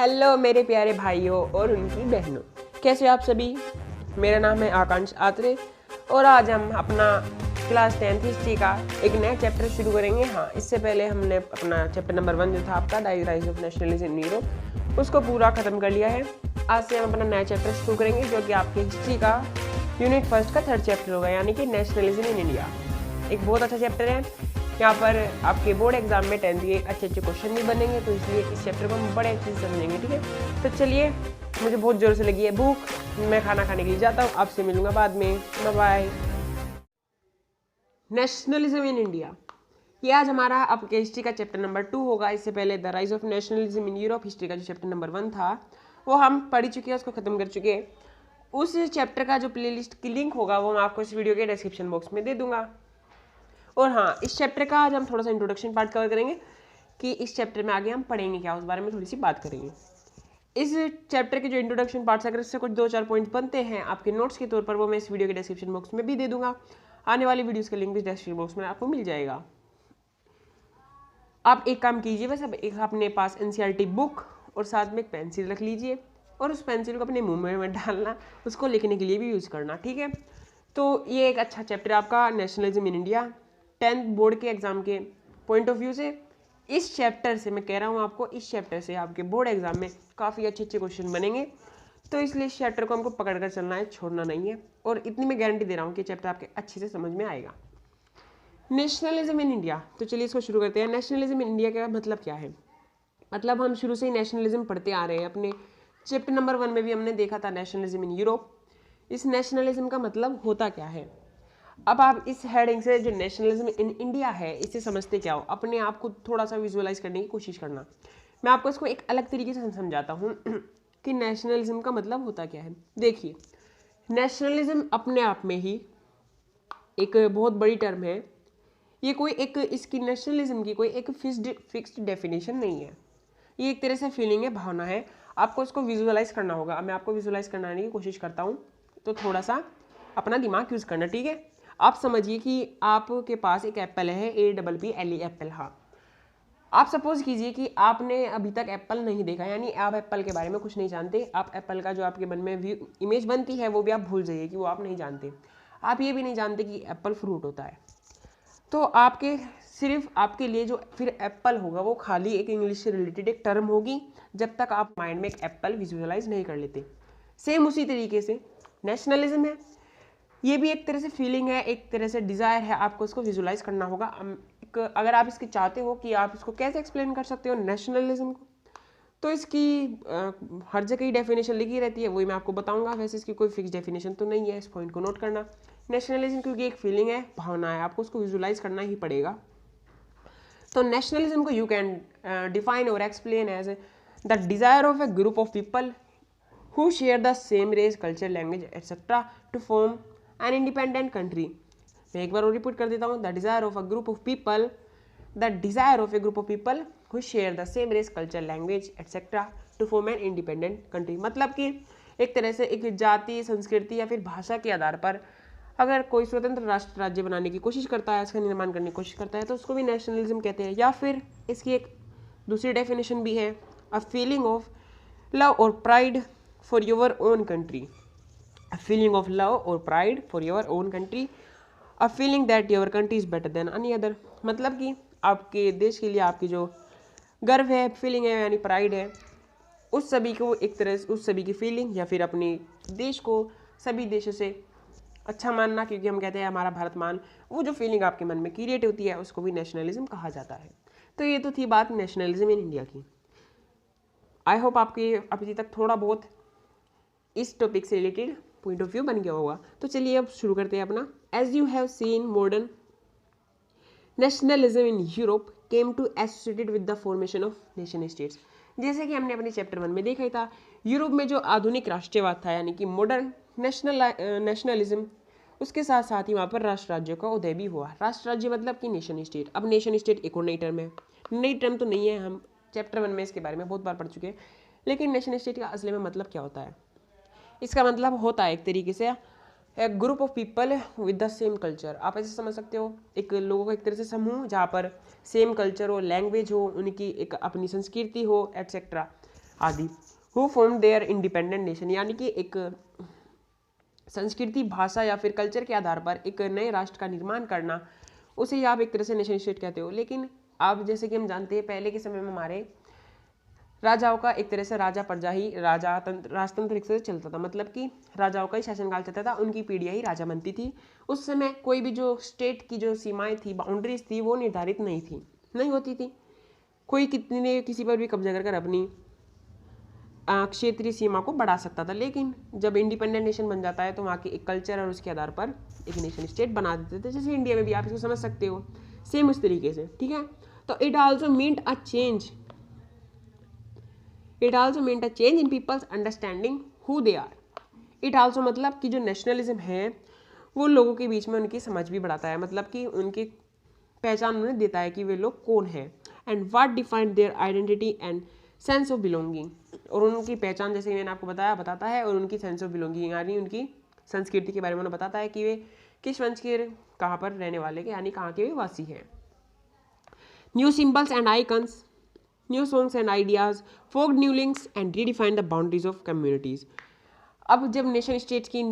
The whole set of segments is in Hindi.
हेलो मेरे प्यारे भाइयों और उनकी बहनों, कैसे हो आप सभी। मेरा नाम है आकांक्ष आत्रे और आज हम अपना क्लास 10th हिस्ट्री का एक नया चैप्टर शुरू करेंगे। हाँ, इससे पहले हमने अपना चैप्टर नंबर 1 जो था आपका the rise of nationalism in Europe, उसको पूरा ख़त्म कर लिया है। आज से हम अपना नया चैप्टर शुरू करेंगे जो कि आपके हिस्ट्री का यूनिट फर्स्ट का 3rd चैप्टर होगा, यानी कि नेशनलिज्म इन इंडिया। एक बहुत अच्छा चैप्टर है। यहाँ पर आपके बोर्ड एग्जाम में 10th के अच्छे क्वेश्चन भी बनेंगे, तो इसलिए इस चैप्टर को हम बड़े अच्छे से समझेंगे। ठीक है, तो चलिए, मुझे बहुत जोर से लगी है भूख, मैं खाना खाने के लिए जाता हूँ, आपसे मिलूंगा बाद में। Bye bye. Nationalism in India, ये आज हमारा आपके हिस्ट्री का चैप्टर नंबर 2 होगा। इससे पहले the rise of nationalism in Europe history का जो चैप्टर नंबर 1 था वो हम पढ़ चुके हैं, उसको खत्म कर चुके हैं। उस चैप्टर का जो प्लेलिस्ट की लिंक होगा वो मैं आपको इस वीडियो के डिस्क्रिप्शन बॉक्स में दे दूंगा। और हाँ, इस चैप्टर का आज हम थोड़ा सा इंट्रोडक्शन पार्ट कवर करेंगे कि इस चैप्टर में आगे हम पढ़ेंगे क्या, उस बारे में थोड़ी सी बात करेंगे। इस चैप्टर के जो इंट्रोडक्शन पार्ट्स अगर इससे कुछ 2-4 पॉइंट बनते हैं आपके नोट्स के तौर पर, वो मैं इस वीडियो के डिस्क्रिप्शन बॉक्स में भी दे दूंगा। आने वाली वीडियोस का लिंक भी डिस्क्रिप्शन बॉक्स में आपको मिल जाएगा। आप एक काम कीजिए, बस अब एक अपने पास एनसीईआरटी बुक और साथ में एक पेंसिल रख लीजिए और उस पेंसिल को अपने मुंह में डालना, उसको लिखने के लिए भी यूज़ करना। ठीक है, तो ये एक अच्छा चैप्टर आपका nationalism in India 10th board के एग्जाम के पॉइंट ऑफ व्यू से। इस चैप्टर से मैं कह रहा हूँ आपको, इस चैप्टर से आपके बोर्ड एग्जाम में काफ़ी अच्छे क्वेश्चन बनेंगे, तो इसलिए इस चैप्टर को हमको पकड़ कर चलना है, छोड़ना नहीं है। और इतनी मैं गारंटी दे रहा हूँ कि चैप्टर आपके अच्छे से समझ में आएगा। नेशनलिज्म इन इंडिया, तो चलिए इसको शुरू करते हैं। नेशनलिज्म इन इंडिया का मतलब क्या है? मतलब हम शुरू से ही नेशनलिज्म पढ़ते आ रहे हैं। अपने चैप्टर नंबर 1 में भी हमने देखा था नेशनलिज्म इन यूरोप। इस नेशनलिज्म का मतलब होता क्या है? अब आप इस हेडिंग से जो नेशनलिज्म इन इंडिया है इसे समझते क्या हो, अपने आप को थोड़ा सा विजुअलाइज करने की कोशिश करना। मैं आपको इसको एक अलग तरीके से समझाता हूँ कि नेशनलिज्म का मतलब होता क्या है। देखिए, नेशनलिज्म अपने आप में ही एक बहुत बड़ी टर्म है। ये कोई एक इसकी नेशनलिज्म की कोई एक फिक्स्ड डेफिनेशन नहीं है। ये एक तरह से फीलिंग है, भावना है। आपको इसको विजुअलाइज करना होगा। मैं आपको विजुअलाइज कराने की कोशिश करता हूँ, तो थोड़ा सा अपना दिमाग यूज़ करना। ठीक है, आप समझिए कि आपके पास एक एप्पल है, APPLE एप्पल। हाँ, आप सपोज कीजिए कि आपने अभी तक एप्पल नहीं देखा, यानी आप एप्पल के बारे में कुछ नहीं जानते। आप एप्पल का जो आपके मन में इमेज बनती है वो भी आप भूल जाइए कि वो आप नहीं जानते। आप ये भी नहीं जानते कि एप्पल फ्रूट होता है। तो आपके सिर्फ आपके लिए जो फिर एप्पल होगा वो खाली एक इंग्लिश से रिलेटेड एक टर्म होगी, जब तक आप माइंड में एक एप्पल विजुअलाइज नहीं कर लेते। सेम उसी तरीके से नेशनलिज्म है, ये भी एक तरह से फीलिंग है, एक तरह से डिज़ायर है। आपको इसको विजुअलाइज करना होगा। अगर आप इसके चाहते हो कि आप इसको कैसे एक्सप्लेन कर सकते हो नेशनलिज्म को, तो इसकी हर जगह ही डेफिनेशन लिखी रहती है, वही मैं आपको बताऊंगा। वैसे इसकी कोई फिक्स डेफिनेशन तो नहीं है, इस पॉइंट को नोट करना। नेशनलिज्म क्योंकि एक फीलिंग है, भावना है, आपको उसको विजुअलाइज करना ही पड़ेगा। तो नेशनलिज्म को यू कैन डिफाइन और explain as the desire of a group of people who share the same race, culture, language, etc. to form an independent country. मैं एक बार और रिपीट कर देता हूँ। The desire of a group of people, the desire of a group of people who share the same race, culture, language, etc. to form an independent country. मतलब कि एक तरह से एक जाति, संस्कृति या फिर भाषा के आधार पर अगर कोई स्वतंत्र राष्ट्र राज्य बनाने की कोशिश करता है, इसका निर्माण करने की कोशिश करता है, तो उसको भी नेशनलिज्म कहते हैं। या फिर इसकी एक दूसरी डेफिनेशन भी है, अ फीलिंग ऑफ लव और pride for your own country, a feeling of love or pride for your own country, a feeling that your country is better than any other. मतलब कि आपके देश के लिए आपकी जो गर्व है, फीलिंग है, यानी प्राइड है, उस सभी को एक तरह से उस सभी की फीलिंग या फिर अपने देश को सभी देशों से अच्छा मानना, क्योंकि हम कहते हैं हमारा भारत मान, वो जो फीलिंग आपके मन में क्रिएट होती है उसको भी नेशनलिज्म कहा जाता है। तो ये तो थी बात नेशनलिज्म इन इंडिया की। आई होप आपके अभी तक थोड़ा बहुत इस टॉपिक से रिलेटेड पॉइंट ऑफ व्यू बन गया होगा। तो चलिए अब शुरू करते हैं अपना। As you have seen, modern nationalism in Europe came to associated with the formation of nation states. जैसे कि हमने अपने चैप्टर 1 में देखा ही था, यूरोप में जो आधुनिक राष्ट्रवाद था, यानी कि मॉडर्न नेशनलिज्म, उसके साथ साथ ही वहाँ पर राष्ट्र राज्यों का उदय भी हुआ। राष्ट्र राज्य मतलब कि नेशन स्टेट। अब नेशन स्टेट एक और नई टर्म है, नई टर्म तो नहीं है, हम चैप्टर 1 में इसके बारे में बहुत बार पढ़ चुके हैं। लेकिन नेशन स्टेट का असली में मतलब क्या होता है? इसका मतलब होता है एक तरीके से एक group of people with the same culture. आप ऐसे समझ सकते हो, एक लोगों का एक तरह से समूह जहाँ पर सेम कल्चर हो, लैंग्वेज हो, उनकी एक अपनी संस्कृति हो, एटसेट्रा। आदि। Who form their independent nation, यानी कि एक संस्कृति, भाषा या फिर कल्चर के आधार पर एक नए राष्ट्र का निर्माण करना, उसे ही आप एक तरह से नेशन स्टेट कहते हो। लेकिन अब जैसे कि हम जानते हैं पहले के समय में हमारे राजाओं का एक तरह से राजा प्रजा ही राजतंत्र एक तरह से चलता था, मतलब कि राजाओं का ही शासनकाल चलता था, उनकी पीढ़ियाँ ही राजा बनती थी। उस समय कोई भी जो स्टेट की जो सीमाएं थी, बाउंड्रीज थी, वो निर्धारित नहीं होती थी। कोई कितने किसी पर भी कब्जा कर अपनी क्षेत्रीय सीमा को बढ़ा सकता था। लेकिन जब इंडिपेंडेंट नेशन बन जाता है तो वहाँ के एक कल्चर और उसके आधार पर एक नेशन स्टेट बना देते थे, जैसे इंडिया में भी आप इसको समझ सकते हो, सेम उस तरीके से, ठीक है। तो it also meant a change in people's understanding who they are. It also मतलब कि जो नेशनलिज्म है वो लोगों के बीच में उनकी समझ भी बढ़ाता है, मतलब कि उनकी पहचान उन्हें देता है कि वे लोग कौन है, and what define their identity and sense of belonging, और उनकी पहचान जैसे मैंने आपको बताता है, और उनकी सेंस ऑफ बिलोंगिंग यानी उनकी संस्कृति के बारे में उन्हें बताता है कि वे किस वंश के, कहाँ पर रहने वाले के, यानी कहाँ के वे वासी हैं। New symbols and icons, new songs and ideas, फोक new links and redefine the boundaries of communities. अब जब नेशन स्टेट की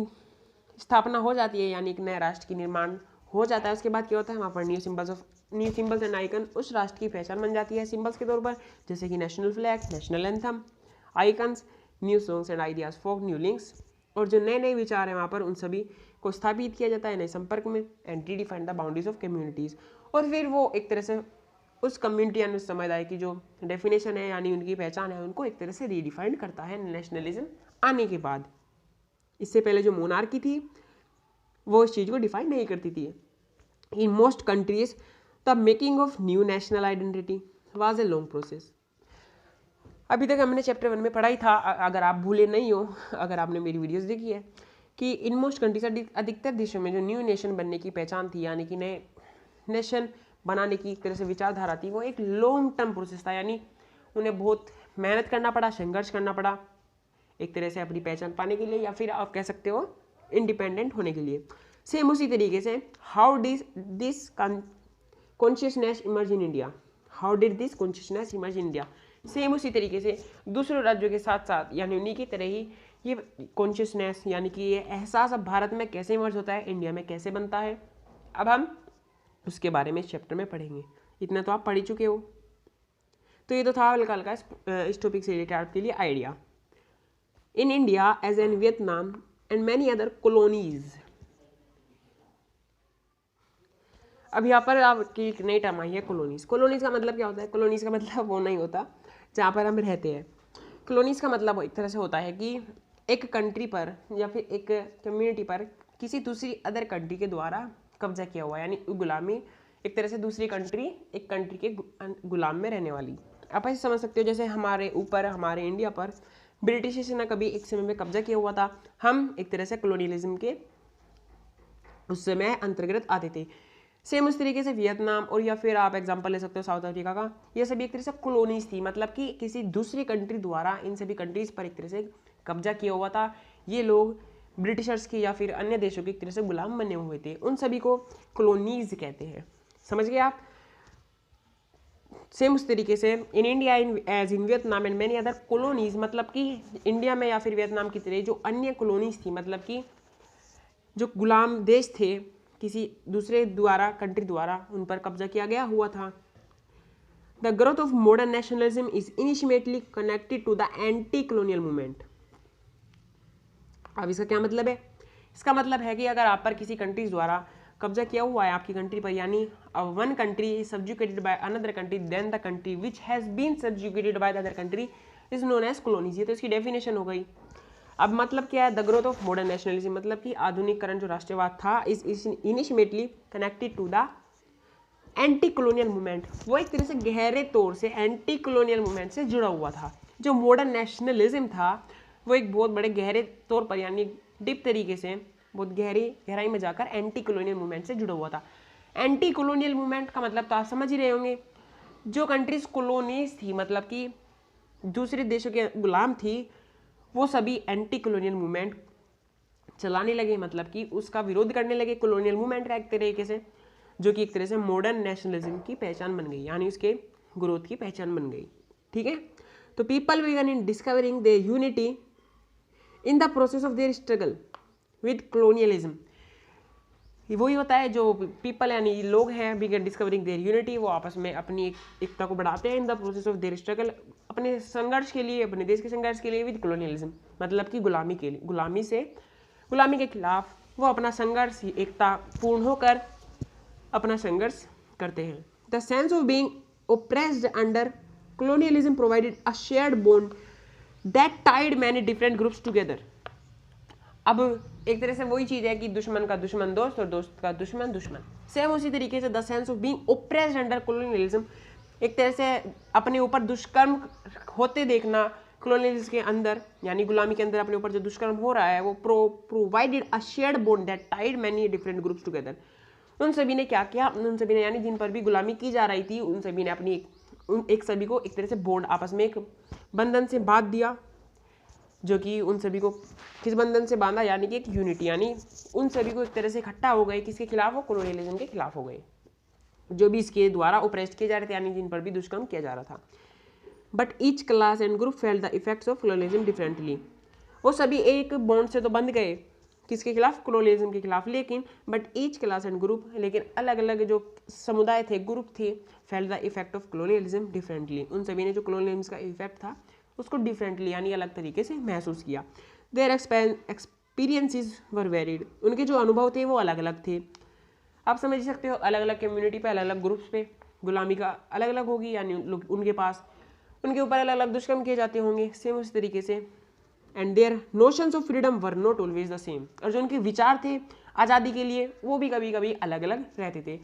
स्थापना हो जाती है, यानी एक नए राष्ट्र की निर्माण हो जाता है, उसके बाद क्या होता है, वहाँ पर न्यू सिंबल्स एंड आइकन उस राष्ट्र की पहचान बन जाती है सिंबल्स के तौर पर, जैसे कि national flag, national anthem, icons, new songs and ideas, फोक न्यू लिंक्स, और जो नए नए विचार हैं वहाँ पर उन सभी को स्थापित किया जाता है नए संपर्क में, and redefine the boundaries of communities. और फिर वो एक तरह से उस कम्युनिटी यानी उस समुदाय की जो डेफिनेशन है यानी उनकी पहचान है उनको एक तरह से रीडिफाइन करता है नेशनलिज्म आने के बाद। इससे पहले जो मोनार्की थी वो इस चीज़ को डिफाइन नहीं करती थी। In most countries the making of new national identity was a long process. अभी तक हमने चैप्टर 1 में पढ़ा ही था, अगर आप भूले नहीं हो, अगर आपने मेरी वीडियोस देखी है, कि इन मोस्ट कंट्रीज अधिकतर देशों में जो न्यू नेशन बनने की पहचान थी, यानी कि नए नेशन बनाने की एक तरह से विचारधारा थी, वो एक लॉन्ग टर्म प्रोसेस था, यानी उन्हें बहुत मेहनत करना पड़ा, संघर्ष करना पड़ा एक तरह से अपनी पहचान पाने के लिए, या फिर आप कह सकते हो इंडिपेंडेंट होने के लिए। सेम उसी तरीके से how did this consciousness emerge in India, same उसी तरीके से दूसरे राज्यों के साथ साथ यानी उन्हीं की तरह ही ये कॉन्शियसनेस यानी कि ये एहसास अब भारत में कैसे इमर्ज होता है, इंडिया में कैसे बनता है, अब हम उसके बारे में इस चैप्टर में पढ़ेंगे। इतना तो आप पढ़ ही चुके हो। तो ये तो था हल्का हल्का इस टॉपिक से रिलेटेड आपके लिए idea. In India as in Vietnam and many other colonies. अब यहाँ पर आपकी एक नई टर्म आई है कॉलोनीज। कॉलोनीज का मतलब क्या होता है? कॉलोनीज का मतलब वो नहीं होता जहाँ पर हम रहते हैं। कॉलोनीज का मतलब एक तरह से होता है कि एक कंट्री पर या फिर एक कम्युनिटी पर किसी दूसरी अदर कंट्री के द्वारा कब्जा किया हुआ, यानी गुलामी, एक तरह से दूसरी कंट्री एक कंट्री के गुलाम में रहने वाली। आप ऐसे समझ सकते हो जैसे हमारे ऊपर, हमारे इंडिया पर ब्रिटिश ने कभी एक समय में कब्जा किया हुआ था, हम एक तरह से कॉलोनियलिज्म के उस समय अंतर्गत आते थे। सेम उस तरीके से वियतनाम और या फिर आप एग्जांपल ले सकते हो साउथ अफ्रीका का, ये सभी एक तरह से कॉलोनीज थी, मतलब कि किसी दूसरी कंट्री द्वारा इन सभी कंट्रीज पर एक तरह से कब्जा किया हुआ था। ये लोग ब्रिटिशर्स के या फिर अन्य देशों की एक तरह से गुलाम बने हुए थे, उन सभी को कॉलोनीज कहते हैं। समझ गए आप? सेम उस तरीके से in India as in Vietnam and many other colonies, मतलब कि इंडिया में या फिर वियतनाम की तरह जो अन्य कॉलोनीज थी, मतलब कि जो गुलाम देश थे किसी दूसरे द्वारा कंट्री द्वारा उन पर कब्जा किया गया हुआ था। The growth of modern nationalism is initially connected to the anti colonial movement. अब इसका क्या मतलब है? इसका मतलब है कि अगर आप पर किसी कंट्री द्वारा कब्जा किया हुआ है आपकी कंट्री पर, यानी one country is subjugated by another country, then the country which has been subjugated by the other country is known as colonies. ये तो इसकी डेफिनेशन हो गई। अब मतलब क्या है? The growth of modern nationalism, मतलब कि आधुनिकरण जो राष्ट्रवाद था is initially connected to the anti colonial movement. वो एक तरह से गहरे तौर से एंटी कॉलोनियल मूवमेंट से जुड़ा हुआ था। जो मॉडर्न नेशनलिज्म था वो एक बहुत बड़े गहरे तौर पर यानी डीप तरीके से बहुत गहराई में जाकर एंटी कॉलोनियल मूवमेंट से जुड़ा हुआ था। एंटी कॉलोनियल मूवमेंट का मतलब तो आप समझ ही रहे होंगे, जो कंट्रीज कॉलोनीज थी, मतलब कि दूसरे देशों के गुलाम थी, वो सभी एंटी कॉलोनियल मूवमेंट चलाने लगे, मतलब कि उसका विरोध करने लगे कॉलोनियल मूवमेंट का एक तरीके से, जो कि एक तरह से मॉडर्न नेशनलिज्म की पहचान बन गई, यानी उसके ग्रोथ की पहचान बन गई। ठीक है, तो people began in discovering their unity in the process of their struggle with colonialism. वही होता है जो पीपल यानी लोग हैं बिगन डिस्कवरिंग देयर यूनिटी, वो आपस में अपनी एकता को बढ़ाते हैं इन the process of their struggle, अपने संघर्ष के लिए, अपने देश के संघर्ष के लिए विद कॉलोनियलिज्म, मतलब कि गुलामी के लिए, गुलामी के खिलाफ वो अपना संघर्ष एकता पूर्ण होकर अपना संघर्ष करते हैं। The sense of being oppressed under colonialism provided a shared bond that tied many different groups together। अब एक तरह से वही चीज है कि दुश्मन का दुश्मन दोस्त और दोस्त का दुश्मन दुश्मन, सेम उसी तरीके से the sense of being oppressed under colonialism, एक तरह से अपने ऊपर दुष्कर्म होते देखना कॉलोनियलिज्म के अंदर, यानी गुलामी के अंदर अपने ऊपर जो दुष्कर्म हो रहा है वो provided a shared bond that tied many different groups together. उन सभी ने क्या किया, उन सभी ने यानी जिन पर भी गुलामी की जा रही थी उन सभी ने अपनी एक सभी को एक तरह से बॉन्ड आपस में एक बंधन से बांध दिया, जो कि उन सभी को किस बंधन से बांधा, यानी कि एक यूनिटी, यानी उन सभी को एक तरह से इकट्ठा हो गए, किसके खिलाफ, वो कॉलोनियलिज्म के खिलाफ हो गए, जो भी इसके द्वारा ओप्रेस्ड किए जा रहे थे, यानी जिन पर भी दुष्कर्म किया जा रहा था। But each class and group felt the effects of colonialism differently. वो सभी एक बॉन्ड से तो बंध गए, किसके खिलाफ, कॉलोनियलिज्म के खिलाफ, लेकिन but each class and group, लेकिन अलग अलग जो समुदाय थे, ग्रुप थे, felt the effect of colonialism differently. उन सभी ने जो कॉलोनियलिज्म का इफेक्ट था उसको डिफरेंटली यानी अलग तरीके से महसूस किया। देयर एक्सपीरियंसेस वर वेरिड, उनके जो अनुभव थे वो अलग अलग थे। आप समझ सकते हो अलग अलग कम्युनिटी पे, अलग अलग ग्रुप्स पे गुलामी का अलग अलग होगी, यानी उनके पास उनके ऊपर अलग अलग दुष्कर्म किए जाते होंगे, सेम उस तरीके से। And their notions of freedom were not always the same, और जो उनके विचार थे आज़ादी के लिए वो भी कभी कभी अलग अलग रहते थे।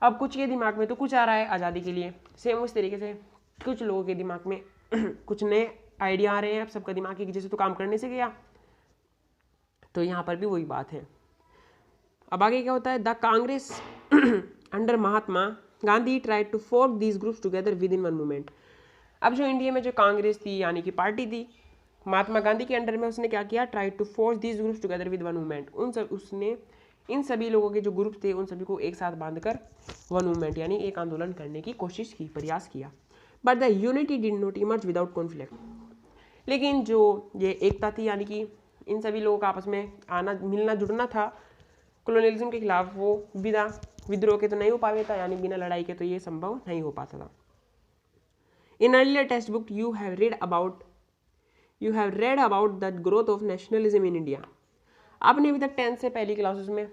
अब कुछ के दिमाग में तो कुछ आ रहा है आज़ादी के लिए, सेम उस तरीके से कुछ लोगों के दिमाग में कुछ नए आइडिया आ रहे हैं। अब सबका दिमाग एक जैसे तो काम करने से गया, तो यहाँ पर भी वही बात है। अब आगे क्या होता है, the Congress under Mahatma Gandhi tried to forge these groups together within one movement. अब जो इंडिया में जो कांग्रेस थी यानी कि पार्टी थी महात्मा गांधी के अंडर में, उसने क्या किया, tried to force these groups together with one movement. उसने इन सभी लोगों के जो ग्रुप थे उन सभी को एक साथ बांधकर वन मूवमेंट यानी एक आंदोलन करने की कोशिश की, प्रयास किया। But the unity did not emerge without conflict, लेकिन जो ये एकता थी यानी कि इन सभी लोगों का आपस में आना मिलना जुड़ना था कॉलोनियलिज्म के खिलाफ, वो बिना विद्रोह के तो नहीं हो पाता था, यानी बिना लड़ाई के तो ये संभव नहीं हो पाता था। In earlier text book you have read about the growth of nationalism in India. आपने अभी तक 10th से पहली क्लासेस में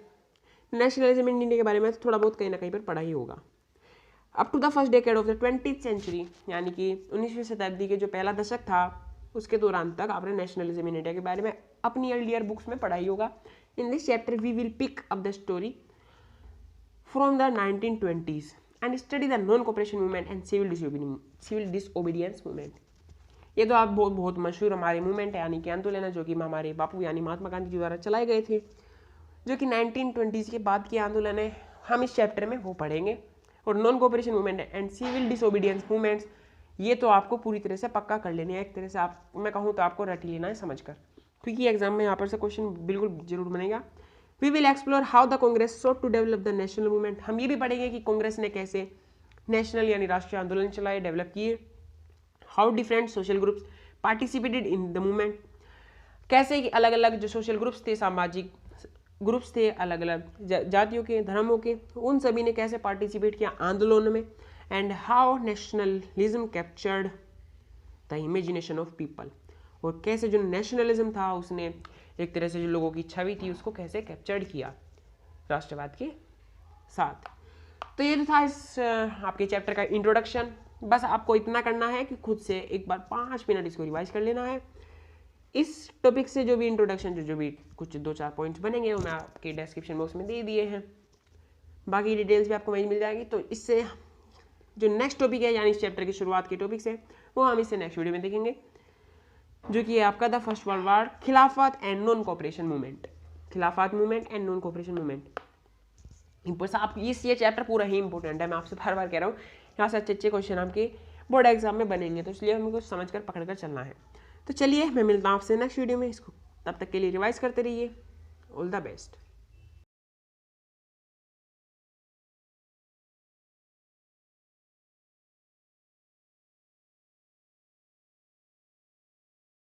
नेशनलिज्म इन इंडिया के बारे में थोड़ा बहुत कहीं ना कहीं पर पढ़ा ही होगा। Up to the first decade of the 20th century, यानी कि 19वीं शताब्दी के जो पहला दशक था उसके दौरान तक आपने नेशनलिज्म इन इंडिया के बारे में अपनी अर्लियर बुक्स में पढ़ा ही होगा। In this chapter we will pick up the story from the 1920s and study the non cooperation movement and civil disobedience movement. ये तो आप बहुत मशहूर हमारे मूवमेंट है यानी कि आंदोलन है, जो कि हमारे बापू यानी महात्मा गांधी जी द्वारा चलाए गए थे, जो कि 1920s के बाद के आंदोलन है, हम इस चैप्टर में वो पढ़ेंगे। और non cooperation movement and civil disobedience movements, ये तो आपको पूरी तरह से पक्का कर लेने हैं, एक तरह से आप मैं कहूँ तो आपको रट लेना है समझकर, क्योंकि एग्जाम में यहाँ पर से क्वेश्चन बिल्कुल जरूर बनेगा। We will explore how the Congress sought to develop the national movement. हम ये भी पढ़ेंगे कि कांग्रेस ने कैसे नेशनल यानी राष्ट्रीय आंदोलन चलाए, डेवलप किए। How different social groups participated in the movement, कैसे कि अलग अलग जो सोशल ग्रुप्स थे, सामाजिक ग्रुप्स थे अलग अलग जातियों के, धर्मों के, उन सभी ने कैसे पार्टिसिपेट किया आंदोलन में। And how nationalism captured the imagination of people, और कैसे जो नेशनलिज्म था उसने एक तरह से जो लोगों की छवि थी उसको कैसे कैप्चर्ड किया राष्ट्रवाद के साथ। तो ये तो था इस आपके चैप्टर का इंट्रोडक्शन। बस आपको इतना करना है कि खुद से एक बार 5 मिनट इसको रिवाइज कर लेना है। इस टॉपिक से जो भी इंट्रोडक्शन जो भी कुछ 2-4 पॉइंट्स बनेंगे वो मैं आपके डिस्क्रिप्शन बॉक्स में दे दिए हैं, बाकी डिटेल्स भी आपको वहीं मिल जाएगी। तो इससे जो नेक्स्ट टॉपिक है यानी इस चैप्टर की शुरुआत के टॉपिक से वो हम इससे नेक्स्ट वीडियो में देखेंगे, जो कि आपका द फर्स्ट वर्ल्ड वार, खिलाफत एंड नॉन कोऑपरेशन मूवमेंट, खिलाफत movement and non cooperation movement. आप ये चैप्टर पूरा ही इंपॉर्टेंट है, मैं आपसे बार बार कह रहा हूँ, यहाँ से अच्छे क्वेश्चन आपके बोर्ड एग्जाम में बनेंगे, तो इसलिए हमें कुछ समझ कर पकड़ कर चलना है। तो चलिए मैं मिलता हूँ आपसे नेक्स्ट वीडियो में, इसको तब तक के लिए रिवाइज करते रहिए। All the best.